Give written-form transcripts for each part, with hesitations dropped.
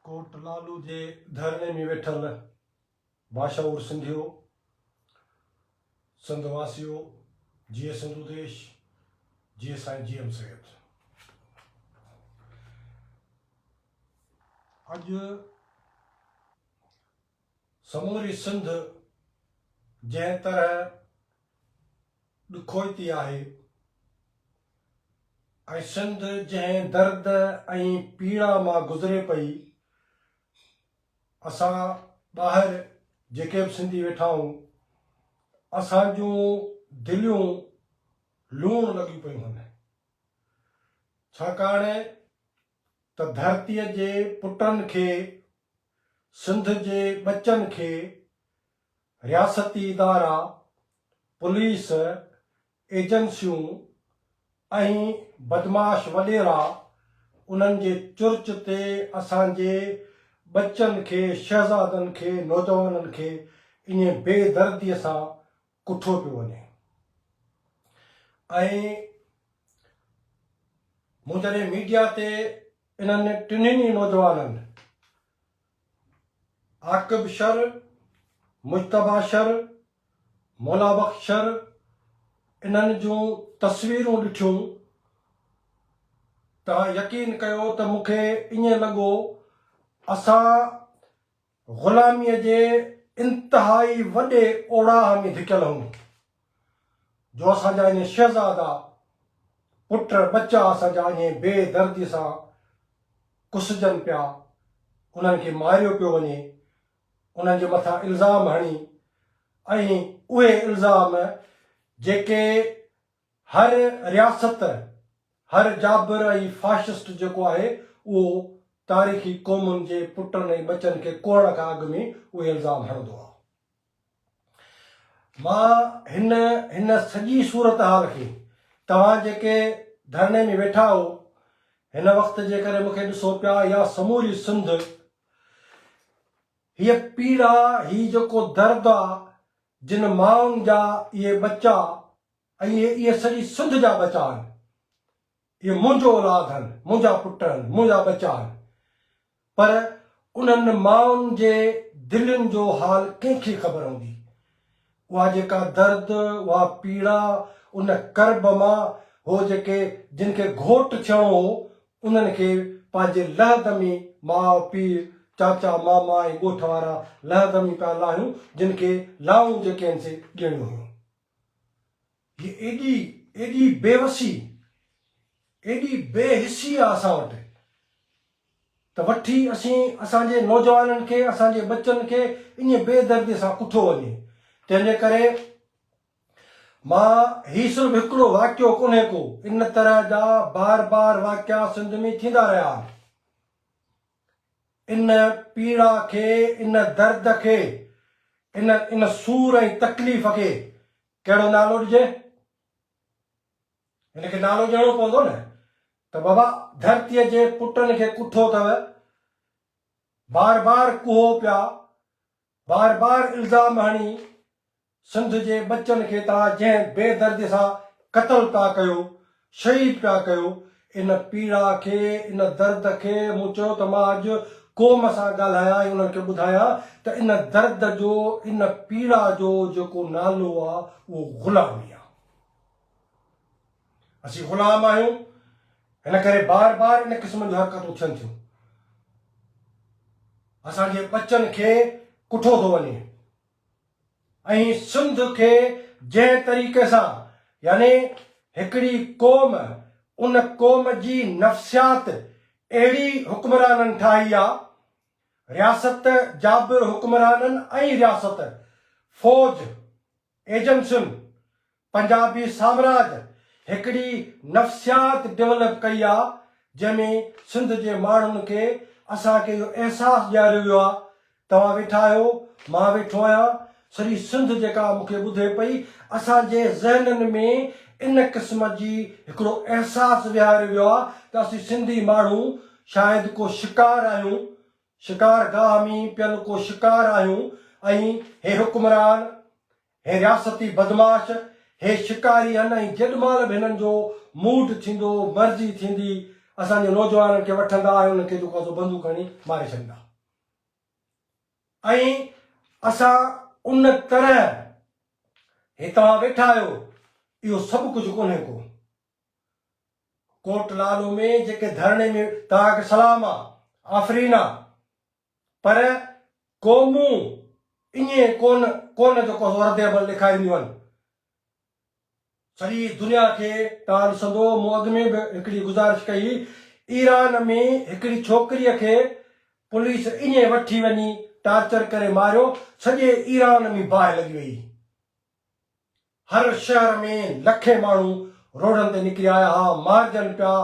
कोट लालू जे धरने में वेठल भाषाऊर सिंधियो संधवासियो जीए सिंधु देश जीए साईं जीएम सैयद अज समूरी सिंध जंहिं तरह ॾुखोइती आहे ऐं सिंध जंहिं दर्द ऐं पीड़ा मां गुज़रे पई असां ॿाहिरि जेके बि सिंधी वेठा आहियूं असां जूं दिलियूं लूण लॻी पियूं आहिनि छाकाणि त धरतीअ जे पुटनि खे सिंध जे ॿचनि खे रियासती इदारा पुलिस एजेंसियूं ऐं बदमाश वॾेरा उन्हनि जे चुर्च ते असांजे ॿचनि खे शहज़ादनि खे नौजवाननि खे ईअं बेदर्दीअ सां कुठो पियो वञे ऐं मूं जॾहिं मीडिया ते इन्हनि टिन्हिनि नौजवाननि आकिब शर मुजतबा शर मौलाबख्श शर इन्हनि जूं तस्वीरूं ॾिठियूं त यकीन कयो त मूंखे ईअं लॻो असां ग़ुलामीअ जे इंतिहाई वॾे ओड़ाह में धिकियल आहियूं जो असांजा ईअं शहज़ादा पुट बच्चा असांजा ईअं बेदर्दीअ सां कुसजनि पिया उन्हनि खे मारियो पियो वञे उन्हनि जे मथां इल्ज़ाम हणी ऐं उहे इल्ज़ाम जेके हर रियासत हर जाबिर ऐं फाशिस्ट जेको आहे उहो तारीख़ी क़ौमुनि जे पुटनि ऐं बचनि खे कोड़ खां अॻु में उहे इल्ज़ाम हणंदो आहे मां हिन सॼी सूरत हाल खे तव्हां जेके धरने में वेठा हो हिन वक़्तु जे करे मूंखे ॾिसो पिया या समूरी सिंध हीअ पीड़ा हीअ जेको दर्द आहे जिन माउनि जा इहे बच्चा ऐं इहे सॼी सिंध जा बच्चा आहिनि इहे मुंहिंजो औलाद आहिनि मुंहिंजा पुट आहिनि मुंहिंजा बच्चा आहिनि पर उन्हनि माउनि जे दिलनि जो हाल कंहिंखे ख़बर हूंदी उहा जेका दर्द उहा पीड़ा उन कर्ब मां हो जेके जिन खे घोट थियणो हो उन्हनि खे पंहिंजे लहदमी माउ पीउ चाचा मामा ऐं ॻोठ वारा लहदमी पिया लाहियूं जिन खे लाऊं जेके आहिनि से ॾियणियूं हुयूं हीअ एॾी बेवसी एॾी बेहिसी आहे असां वटि त वठी असांजे नौजवाननि खे असांजे बच्चनि खे ईअं बेदर्दीअ सां कुठो वञे तंहिंजे करे मां ही सिर्फ़ु हिकिड़ो वाक़ियो कोन्हे को इन तरह जा बार बार वाक़िया सिंध में थींदा रहिया आहिनि इन पीड़ा खे इन दर्द खे इन सूर ऐं तकलीफ़ खे कहिड़ो नालो ॾिजे हिनखे नालो ॾियणो पवंदो न त बाबा धरतीअ जे पुटनि खे कुठो अथव बार बार कुहो पिया बार बार इल्ज़ाम हणी सिंध जे बच्चनि खे तव्हां जंहिं बेदर्दीअ सां क़तल पिया कयो शहीद पिया कयो इन पीड़ा खे इन दर्द खे मूं चयो त मां अॼु क़ौम सां ॻाल्हायां ऐं उन्हनि खे ॿुधायां त इन दर्द जो इन पीड़ा जो जेको नालो आहे उहो ग़ुलामी आहे असीं ग़ुलाम आहियूं हिन करे बार बार इन क़िस्म जूं हरकतूं थियनि थियूं असांजे बच्चनि खे कुठो थो वञे ऐं सिंध खे जंहिं तरीक़े सां यानी हिकिड़ी क़ौम उन क़ौम जी नफ़्सियात अहिड़ी हुक्मराननि ठाही आहे रियासत जाबिर हुक्मराननि ऐं रियासत फ़ौज एजेंसियुनि पंजाबी साम्राज्य हिकिड़ी नफ़्सियात डेवलप कई आहे जंहिंमें सिंध जे माण्हुनि खे असांखे इहो अहसासु ॾियारियो वियो आहे तव्हां वेठा आहियो मां वेठो आहियां सॼी सिंध जेका मूंखे ॿुधे पई असांजे ज़हननि में इन क़िस्म जी हिकिड़ो अहसासु विहारियो वियो आहे त असीं सिंधी माण्हू शायदि को शिकार आहियूं शिकारगाह में पियल को शिकार आहियूं ऐं हे हुक्मरान हे रियासती बदमाश हे शिकारी आहिनि ऐं जेॾी महिल बि हिननि जो मूड थींदो मर्ज़ी थींदी असांजे नौजवाननि खे वठंदा ऐं उन्हनि खे जेको आहे सो बंदूक खणी मारे छॾींदा। ऐं असां उन तरह हे तव्हां वेठा आहियो, इहो सभु कुझु कोन्हे को। कोट लालो में जेके धरणे में तव्हांखे सलाम आहे, आफ़रीन आहे, पर क़ौमूं ईअं कोन जेको रद्द लिखाईंदियूं आहिनि। सॼी दुनिया खे तव्हां ॾिसंदो, मूं अॻु में बि हिकिड़ी गुज़ारिश कई, ईरान में हिकिड़ी छोकिरीअ खे पुलिस ईअं वठी वञी टार्चर करे मारियो, सॼे ईरान में बाहि लॻी वई। हर शहर में लखे माण्हू रोडनि ते निकिरी आया हुआ, मारजनि पिया,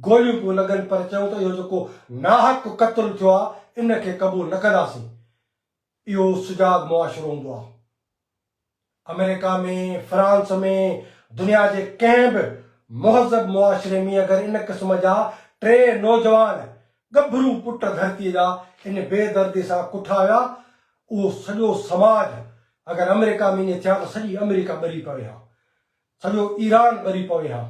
गोलियूं पियूं लॻनि, पर चऊं त इहो जेको नाहक क़त्ल थियो आहे इनखे क़बूल न कंदासीं। इहो सुजाग मुआशिरो हूंदो आहे। अमेरिका में, फ्रांस में, दुनिया जे कंहिं बि मुहज़ब मुआशिरे में अगरि इन क़िस्म जा 3 नौजवान गभरू पुट धरतीअ जा इन बेदर्दी सां कुठा विया, उहो सॼो समाज अगरि अमेरिका में ईअं थिया त सॼी अमेरिका ॿरी पवे हा, सॼो ईरान ॿरी पवे हा,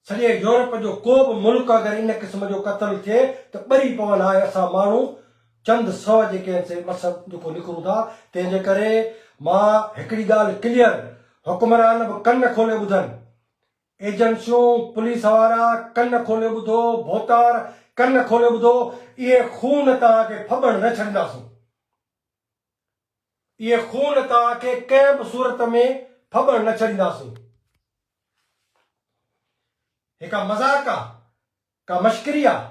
सॼे यूरोप जो को बि मुल्क अगरि इन क़िस्म जो क़त्ल थिए त ॿरी पवनि हा। असां माण्हू चंद 100 जेके से मसब जेको निकिरूं था। तंहिंजे करे मां हिकिड़ी ॻाल्हि क्लियर, हुक्मरान बि कन खोले ॿुधनि, एजेंसियूं, पुलिस वारा कन खोले ॿुधो, भोतार कन खोले ॿुधो, इहे खून तव्हांखे फॿण न छॾींदासीं। इहे खून तव्हांखे कंहिं बि सूरत में फॿण न छॾींदासीं। हिकु मज़ाक आहे, का मश्करी आहे,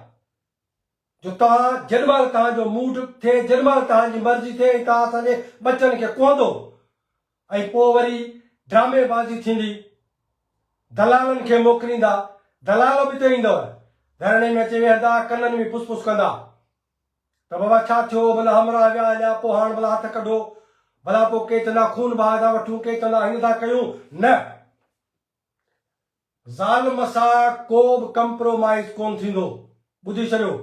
जो तव्हां जेॾीमहिल तव्हांजो मूड थिए, जेॾीमहिल तव्हांजी मर्ज़ी थिए, तव्हां असांजे बचनि खे कुहंदो ऐं पोइ वरी ड्रामेबाज़ी थींदी, दलालनि खे मोकिलींदा, दलाल बि त ईंदव, धरणे में अची वेहंदा, कननि में फुस कंदा त बाबा छा थियो, भला हमरा विया हलिया, पोइ हाणे भला हथ कढो, भला पोइ के चवंदा खून बहा था वठूं, के चवंदा हिन था कयूं। न, ज़ालिम सां को बि कंप्रोमाइज़ कोन थींदो, ॿुधी छॾियो।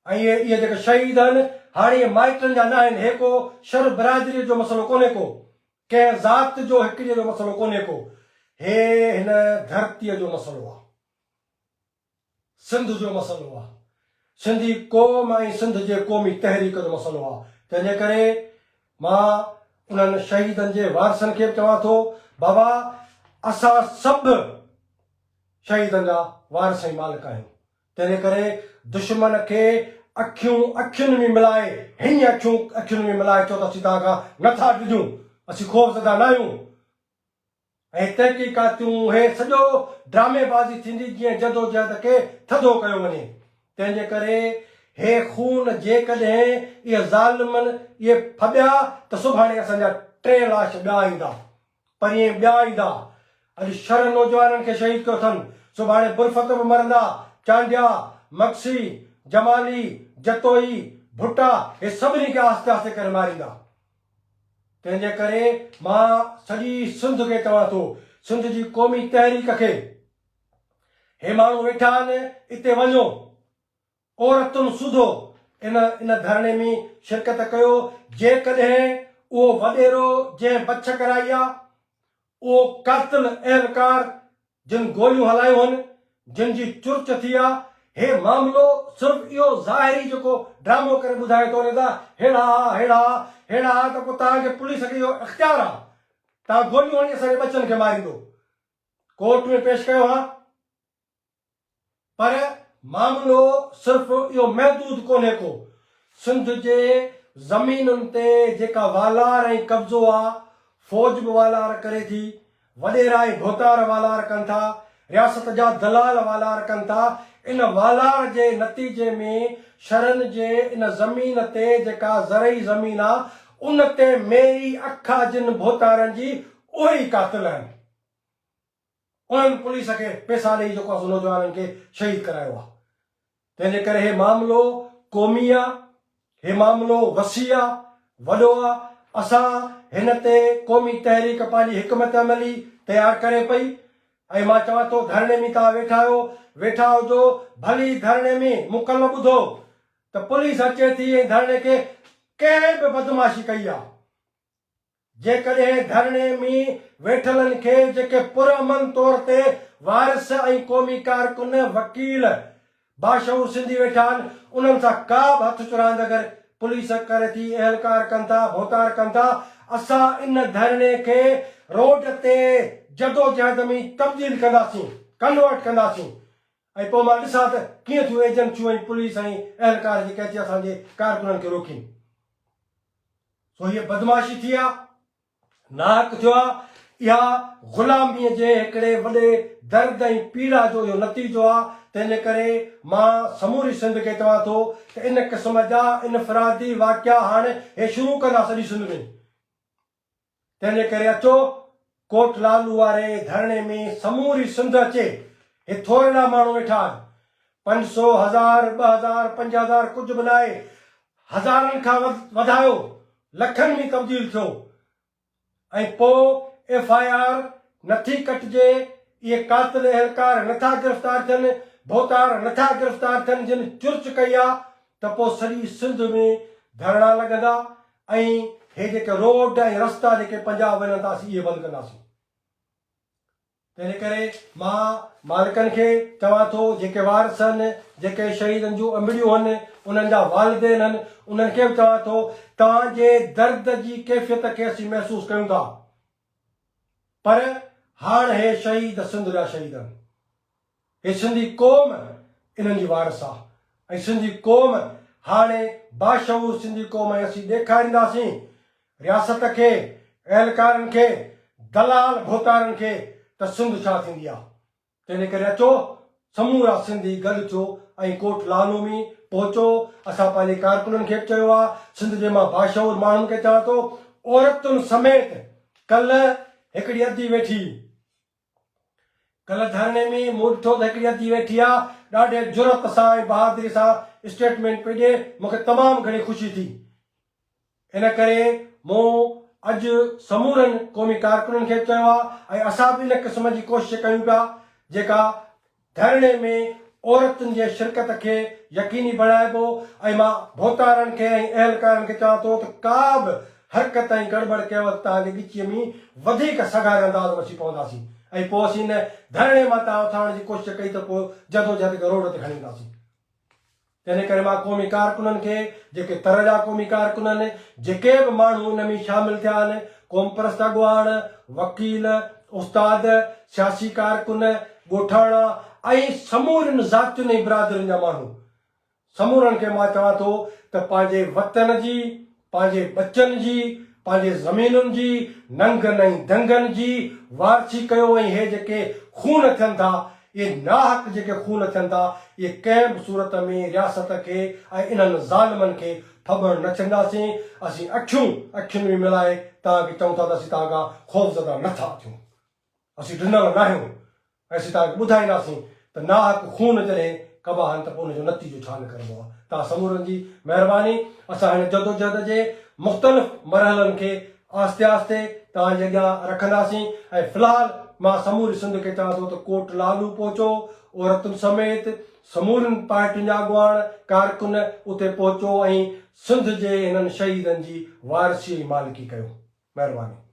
ऐं इहे जेके शहीद आहिनि, हाणे इहे माइटनि जा न आहिनि, हे को शर बिरादरीअ जो मसइलो कोन्हे को, कंहिं ज़ात जो हिकिड़े जो मसइलो कोन्हे को, हे हिन धरतीअ जो मसइलो आहे, सिंध जो मसइलो आहे, सिंधी क़ौम ऐं सिंध जे क़ौमी तहरीक जो मसइलो आहे। तंहिंजे करे मां उन्हनि शहीदनि जे वारसनि खे बि चवां थो, बाबा असां सभु शहीदनि जा वारस ऐं मालिक आहियूं। तंहिंजे करे दुश्मन खे अखियुनि में मिलाए, हिन अखियुनि में मिलाए चओ त असीं तव्हां खां नथा ॾिजूं, असीं ख़ौफ़ज़दा न आहियूं, ऐं तहक़ीक़ातूं हे सॼो ड्रामेबाज़ी थींदी जीअं जदोजहद खे थधो कयो वञे। तंहिंजे करे हे खून जेकॾहिं इहे ज़ालिमनि इहे फॿिया त सुभाणे असांजा 3 लाश ॿिया ईंदा, परीहं ॿिया ईंदा। अॼु शर नौजवाननि खे शहीद कयो अथनि, सुभाणे बुरफ़त बि मरंदा, चांडिया, मक्सी, जमाली, जतोई, भुट्टा, हे सभिनी खे आस्ते आस्ते करे मारींदा। तंहिंजे करे मां सॼी सिंध खे चवां थो, सिंध जी क़ौमी तहरीक खे, हे माण्हू वेठा आहिनि, हिते वञो, औरतुनि सुधो इन धरणे में शिरकत कयो। जेकॾहिं उहो वॾेरो जंहिं बछ कराई आहे, उहो कातिल अहलकार जिन गोलियूं हलायूं आहिनि, जिन जी चुर्च थी आहे, हे मामिलो सिर्फ़ु इहो ज़ाहिरी जेको ड्रामो करे ॿुधाए थो वञे, हेड़ा त पोइ तव्हांखे पुलिस खे इहो इख़्तियार आहे, तव्हां गोलियूं हणी असांजे बचनि खे मारींदो, कोर्ट में पेश कयो हा। पर मामिलो सिर्फ़ु इहो महदूद कोन्हे को, सिंध जे ज़मीनुनि ते जेका वालार ऐं कब्ज़ो आहे, फ़ौज बि वालार करे थी, वॾेरा ऐं भोतार वालार कनि था, रियासत जा दलाल वालार कनि था। इन वालार जे नतीजे में शरनि जे इन ज़मीन ते जेका ज़रई ज़मीन आहे, उन ते मेरी अखा जिन भोतारनि जी उहे ई कातिल आहिनि। उन्हनि पुलिस खे पैसा ॾेई जेको आहे नौजवाननि खे शहीद करायो आहे। तंहिंजे करे हे मामिलो क़ौमी आहे, हे मामिलो वसी आहे, वॾो आहे। असां हिन ते क़ौमी तहरीक पंहिंजी हिकमत अमली तयारु करे पई, ऐं मां चवां थो धरणे में तव्हां वेठा हुजो, भली धरणे में मूंखे न ॿुधो त पुलिस अचे थी ऐं धरणे खे कंहिं बि बदमाशी कई आहे, जेकॾहिं धरणे में वेठलनि खे जेके पुरअमन तौर ते वारिस ऐं क़ौमी कारकुन वकील बाशऊर सिंधी वेठा आहिनि उन्हनि सां का बि हथ चुरांद अगरि पुलिस करे थी एहलकार कनि था भोतार कनि था असां इन धरणे खे रोड ते जदोजहद में तब्दील कंदासीं कन्वर्ट कंदासीं ऐं पोइ मां ॾिसां त कीअं थियूं एजेंसियूं ऐं पुलिस ऐं एहलकार जेके अची असांजे कारकुननि खे रोकीनि सो हीअ बदमाशी थी आहे नाहक थियो आहे इहा ग़ुलामीअ जे हिकिड़े वॾे दर्द ऐं पीड़ा जो इहो नतीजो आहे तंहिंजे करे मां समूरी सिंध खे चवां थो त इन क़िस्म जा इनफरादी वाक़िया हाणे हे शुरू कंदा सॼी सिंध में तंहिंजे करे अचो कोट लालू वारे धरणे में समूरी सिंध अचे हे थोरा माण्हू वेठा आहिनि 500 1000 2000 5000 कुझु बि न आहे हज़ारनि खां वधायो लखनि में तब्दील थियो ऐं पोइ FIR नथी कटिजे इहे कातिल एहलकार नथा गिरफ़्तार थियनि भोतार नथा गिरफ़्तार थियनि जिन चुर्च कई आहे त पोइ सॼी सिंध में धरड़ा लॻंदा ऐं हे जेके रोड ऐं रस्ता जेके पंजाब वञनि था असीं इहे बंदि कंदासीं तंहिंजे करे मां मालिकनि खे चवां थो जेके वारिस आहिनि जेके शहीदनि जूं अंबड़ियूं आहिनि उन्हनि जा वालिदेन आहिनि उन्हनि खे बि चवां थो तव्हांजे दर्द जी कैफ़ियत खे असीं महसूसु कयूं था पर हाणे हे शहीद सिंध जा शहीद आहिनि हे सिंधी क़ौम इन्हनि जी वारिस आहे ऐं सिंधी क़ौम हाणे बाशऊर सिंधी क़ौम ऐं असीं ॾेखारींदासीं रियासत खे एहलकारनि खे दलाल भोतारनि खे त सिंध छा थींदी आहे तंहिंजे करे अचो समूरा सिंधी गॾु थियो ऐं कोट लालू में पहुचो असां पंहिंजे कारकुननि खे बि चयो आहे सिंध जे मां बाशऊर माण्हुनि खे चवां थो औरतुनि समेत कल्ह हिकिड़ी अदी वेठी कल्ह धरणे में मूं ॾिठो त हिकिड़ी अदी वेठी आहे ॾाढे जुरत सां ऐं बहादुरी सां स्टेटमेंट पई ॾिए मूंखे तमामु घणी ख़ुशी थी इन करे मूं अॼु समूरनि क़ौमी कारकुननि खे चयो आहे ऐं असां बि इन क़िस्म जी कोशिश कयूं पिया जेका धरणे में औरतुनि जे शिरकत खे यकीनी बणाइबो ऐं मां भोतारनि खे ऐं एहलकारनि खे चवां थो त का बि हरकत ऐं गड़बड़ कयव तव्हांजे ॻिचीअ में वधीक सगारे अंदाज़ में अची पवंदासीं ऐं पोइ असीं इन धरणे मां तव्हां उथारण जी कोशिशि कई त पोइ जदोजहद खे रोड ते खणी ईंदासीं तंहिंजे करे मां क़ौमी कारकुननि खे जेके तर जा क़ौमी कारकुन आहिनि जेके बि माण्हू हिन में शामिल थिया आहिनि क़ौम परस्त अॻुवान वकील उस्ताद सियासी कारकुन ॻोठाणा ऐं समूरनि ज़ातियुनि ऐं बिरादरियुनि जा माण्हू समूरनि खे मां चवां थो त पंहिंजे वतन जी पंहिंजे बचनि जी पंहिंजे ज़मीनुनि जी नंगनि ऐं दंगनि जी वारसी कयो ऐं हे जेके खून थियनि था इहे नाहक जेके खून थियनि था इहे कंहिं बि सूरत में रियासत खे ऐं इन्हनि ज़ालिमनि खे फबड़ न छॾींदासीं असीं अखियुनि में मिलाए तव्हांखे चऊं था त असीं तव्हां खां ख़ौफ़ज़दा नथा थियूं असीं ॾिनल न आहियूं ऐं असीं तव्हांखे ॿुधाईंदासीं त नाहक खून जॾहिं कबा आहिनि त पोइ हुनजो नतीजो छा निकिरंदो आहे तव्हां समूरनि जी महिरबानी असां हिन जदोजहद जे मुख़्तलिफ़ मरहलनि खे आहिस्ते आहिस्ते तव्हांजे अॻियां रखंदासीं ऐं फ़िलहाल मां समूरी सिंध खे चवां थो त कोट लालू पहुचो औरतुनि समेत समूरनि पार्टियुनि जा अॻुवान कारकुन उते पहुचो ऐं सिंध जे हिननि शहीदनि जी वारसी मालिकी कयो महिरबानी